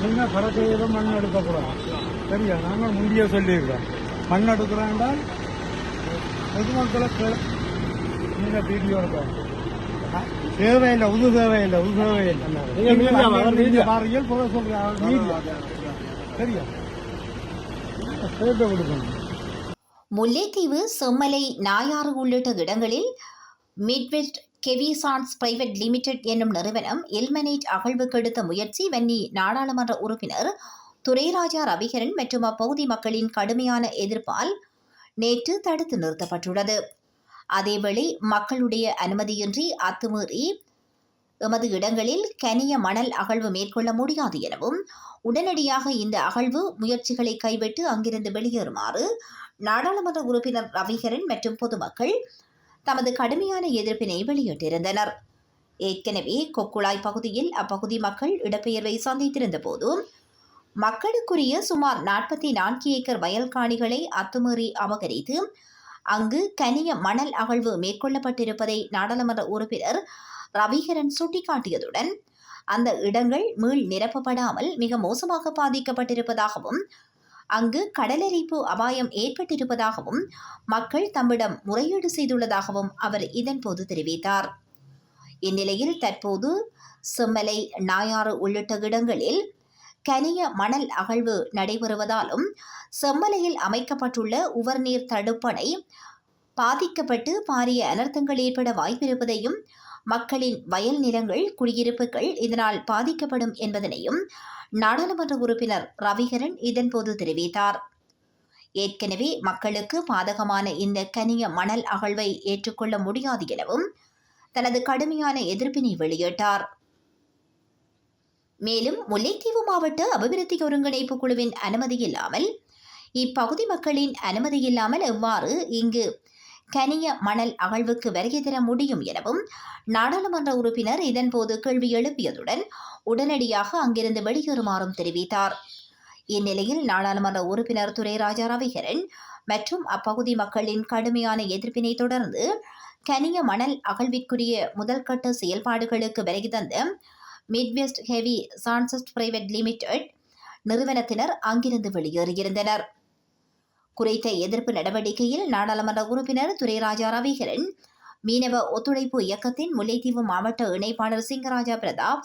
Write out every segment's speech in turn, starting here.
நீங்கள் கடற்கரையில் மண் எடுக்கக்கூடாது. சரியா? நாங்கள் முந்திய சொல்லியிருக்கோம். மண் எடுக்கிறாண்டால் பொதுமக்களுக்கு நீங்கள் வீடியோ எடுக்க தேவையில்லை. உது தேவையில்லை. பாருங்கள் புற சொல்கிறீங்க. சரியா? போட்டோ கொடுக்கணும். முல்லைத்தீவு, செம்மலை, நாயாறு உள்ளிட்ட இடங்களில் மிட்வெஸ்ட் கெவிசான்ஸ் பிரைவேட் லிமிடெட் என்னும் நிறுவனம் எல்மனேட் அகழ்வுக்கு எடுத்த முயற்சி வன்னி நாடாளுமன்ற உறுப்பினர் துரைராஜா ரவிகரன் மற்றும் அப்பகுதி மக்களின் கடுமையான எதிர்ப்பால் நேற்று தடுத்து நிறுத்தப்பட்டுள்ளது. அதேவேளை மக்களுடைய அனுமதியின்றி அத்துமீறி எமது இடங்களில் கனிய மணல் அகழ்வு மேற்கொள்ள முடியாது எனவும் உடனடியாக இந்த அகழ்வு முயற்சிகளை கைவிட்டு அங்கிருந்து வெளியேறுமாறு நாடாளுமன்ற உறுப்பினர் ரவிகரன் மற்றும் பொதுமக்கள் தமது கடுமையான எதிர்ப்பினை வெளியிட்டிருந்தனர். ஏற்கனவே கொக்குளாய் பகுதியில் அப்பகுதி மக்கள் இடப்பெயர்வை சந்தித்திருந்த போது மக்களுக்குரிய சுமார் 44 ஏக்கர் வயல் காணிகளை அத்துமீறி அபகரித்து அங்கு கனிய மணல் அகழ்வு மேற்கொள்ளப்பட்டிருப்பதை நாடாளுமன்ற உறுப்பினர் ரவிகரன் சுட்டிக்காட்டியதுடன் அந்த இடங்கள் மீள் நிரப்பப்படாமல் மிக மோசமாக பாதிக்கப்பட்டிருப்பதாகவும் அங்கு கடலரிப்பு அபாயம் ஏற்பட்டிருப்பதாகவும் மக்கள் தம்மிடம் முறையீடு செய்துள்ளதாகவும் அவர் இதன்போது தெரிவித்தார். இந்நிலையில் தற்போது செம்மலை, நாயாறு உள்ளிட்ட இடங்களில் கனிய மணல் அகழ்வு நடைபெறுவதாலும் செம்மலையில் அமைக்கப்பட்டுள்ள உவர்நீர் தடுப்பணை பாதிக்கப்பட்டு பாரிய அனர்த்தங்கள் ஏற்பட வாய்ப்பிருப்பதையும் மக்களின் வயல் நிலங்கள், குடியிருப்புகள் இதனால் பாதிக்கப்படும் என்பதனையும் நாடாளுமன்ற உறுப்பினர் ரவிகரன் இதன்போது தெரிவித்தார். ஏற்கனவே மக்களுக்கு பாதகமான இந்த கனிய மணல் அகழ்வை ஏற்றுக்கொள்ள முடியாது எனவும் தனது கடுமையான எதிர்ப்பினை வெளியிட்டார். மேலும் முல்லைத்தீவு மாவட்ட அபிவிருத்தி ஒருங்கிணைப்பு குழுவின் அனுமதியில்லாமல், இப்பகுதி மக்களின் அனுமதியில்லாமல் எவ்வாறு இங்கு கனிய மணல் அகழ்வுக்கு வருகை தர முடியும் எனவும் நாடாளுமன்ற உறுப்பினர் இதன்போது கேள்வி எழுப்பியதுடன் உடனடியாக அங்கிருந்து வெளியேறுமாறும் தெரிவித்தார். இந்நிலையில் நாடாளுமன்ற உறுப்பினர் துரைராஜா ரவிகரன் மற்றும் அப்பகுதி மக்களின் கடுமையான எதிர்ப்பினை தொடர்ந்து கனிய மணல் அகழ்விற்குரிய முதல்கட்ட செயல்பாடுகளுக்கு வருகை தந்த Midwest Heavy Chances Private Limited நிறுவனத்தினர் அங்கிருந்து வெளியேறியிருந்தனர். குறித்த எதிர்ப்பு நடவடிக்கையில் நாடாளுமன்ற உறுப்பினர் துரைராஜா ரவிகரன், மீனவ ஒத்துழைப்பு இயக்கத்தின் முல்லைத்தீவு மாவட்ட இணைப்பாளர் சிங்கராஜா பிரதாப்,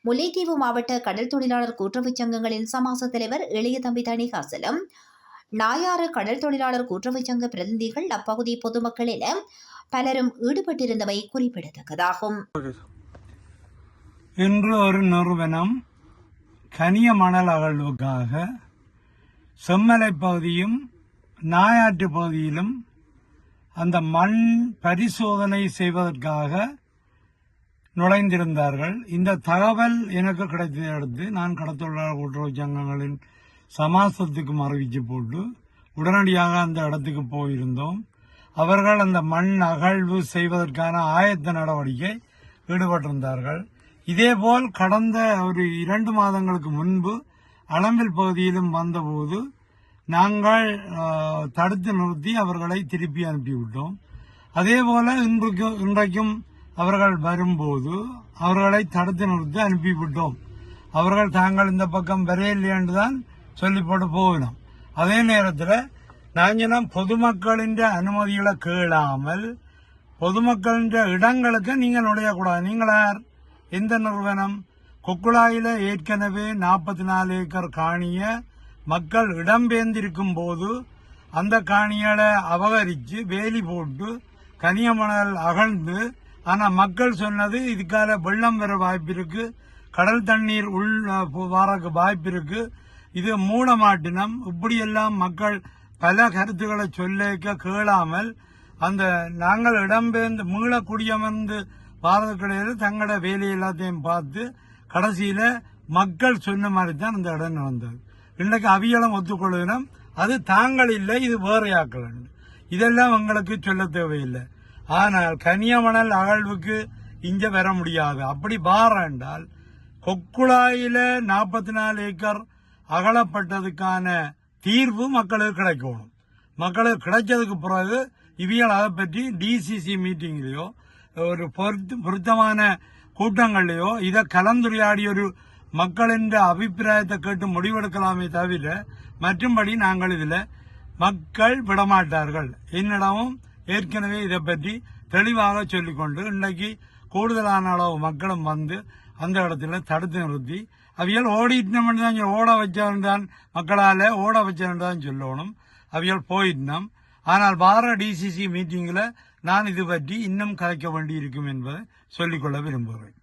முல்லைத்தீவு மாவட்ட கடல் தொழிலாளர் கூட்டுறவுச் சங்கங்களின் சமாச தலைவர் இளையதம்பி தணிகாசலம், நாயாறு கடல் தொழிலாளர் கூட்டுறவுச் சங்க பிரதிநிதிகள், அப்பகுதி பொதுமக்கள் என பலரும் ஈடுபட்டிருந்தமை குறிப்பிடத்தக்கதாகும். இன்று ஒரு நிறுவனம் கனிய மணல் அகழ்வுக்காக செம்மலை பகுதியும் நாயாற்று பகுதியிலும் அந்த மண் பரிசோதனை செய்வதற்காக நுழைந்திருந்தார்கள். இந்த தகவல் எனக்கு கிடைத்ததை அடுத்து நான் கடத்தொழிலாளர் கூட்டுறவு சங்கங்களின் சமாசத்துக்கும் அறிவிச்சு போட்டு உடனடியாக அந்த இடத்துக்கு போயிருந்தோம். அவர்கள் அந்த மண் அகழ்வு செய்வதற்கான ஆயத்த நடவடிக்கை ஈடுபட்டிருந்தார்கள். இதேபோல் கடந்த ஒரு 2 மாதங்களுக்கு முன்பு அளம்பில் பகுதியிலும் வந்தபோது நாங்கள் தடுத்து நிறுத்தி அவர்களை திருப்பி அனுப்பிவிட்டோம். அதேபோல இன்றைக்கும் அவர்கள் வரும்போது அவர்களை தடுத்து நிறுத்தி அனுப்பிவிட்டோம். அவர்கள் தாங்கள் இந்த பக்கம் வரையில்லை என்றுதான் சொல்லி போட்டு போகணும். அதே நேரத்தில் நாங்கள் பொதுமக்களின் அனுமதிகளை கேளாமல் பொதுமக்களின் இடங்களுக்கு நீங்கள் நுழையக்கூடாது. நீங்கள் யார்? எந்த நிறுவனம்? கொக்குளாயில ஏற்கனவே 44 ஏக்கர் காணிய மக்கள் இடம்பெயர்ந்திருக்கும் போது அந்த காணிகளை அபகரித்து வேலி போட்டு கனியமணல் அகழ்ந்து, ஆனா மக்கள் சொன்னது இதுக்கால வெள்ளம் வர வாய்ப்பு இருக்கு, கடல் தண்ணீர் வரக்கு வாய்ப்பு இருக்கு, இது மூட மாட்டினம், இப்படியெல்லாம் மக்கள் பல கருத்துக்களை சொல்லிக்க கேளாமல் அந்த நாங்கள் இடம்பெயர்ந்து மீள குடியமர்ந்து பாரத கிடையாது தங்களோட வேலை எல்லாத்தையும் பார்த்து கடைசியில மக்கள் சொன்ன மாதிரி தான் அந்த இடம் நடந்தது. இன்றைக்கு அவியலம் ஒத்துக்கொள்ளுகிறோம், அது தாங்கள் இல்லை, இது வேறையாக்கள். இதெல்லாம் எங்களுக்கு சொல்ல தேவையில்லை. ஆனால் கனியமணல் அகழ்வுக்கு இங்க வர முடியாது. அப்படி என்றால் கொக்குளாயில 44 ஏக்கர் அகலப்பட்டதுக்கான தீர்வு மக்களுக்கு கிடைக்கணும். மக்களுக்கு கிடைச்சதுக்கு பிறகு இவியல் அதை பற்றி டிசிசி மீட்டிங்லயோ ஒரு பொருத்தமான கூட்டங்கள்லயோ இதை கலந்துரையாடி ஒரு மக்களின் அபிப்பிராயத்தை கேட்டு முடிவெடுக்கலாமே தவிர மற்றும்படி நாங்கள் இதில் மக்கள் விடமாட்டார்கள். என்னிடமும் ஏற்கனவே இதை பற்றி தெளிவாக சொல்லிக்கொண்டு இன்றைக்கு கூடுதலான அளவு மக்களும் வந்து அந்த இடத்துல தடுத்து நிறுத்தி அவியல் ஓடிட்டோம்னு தான் ஓட வச்சான் மக்களால ஓட வச்சான் தான் சொல்லணும். அவியல் போயிட்டோம். ஆனால் வார டிசிசி மீட்டிங்கில் நான் இது பற்றி இன்னும் கலைக்க வேண்டி இருக்கும் என்பதை சொல்லிக்கொள்ள விரும்புகிறேன்.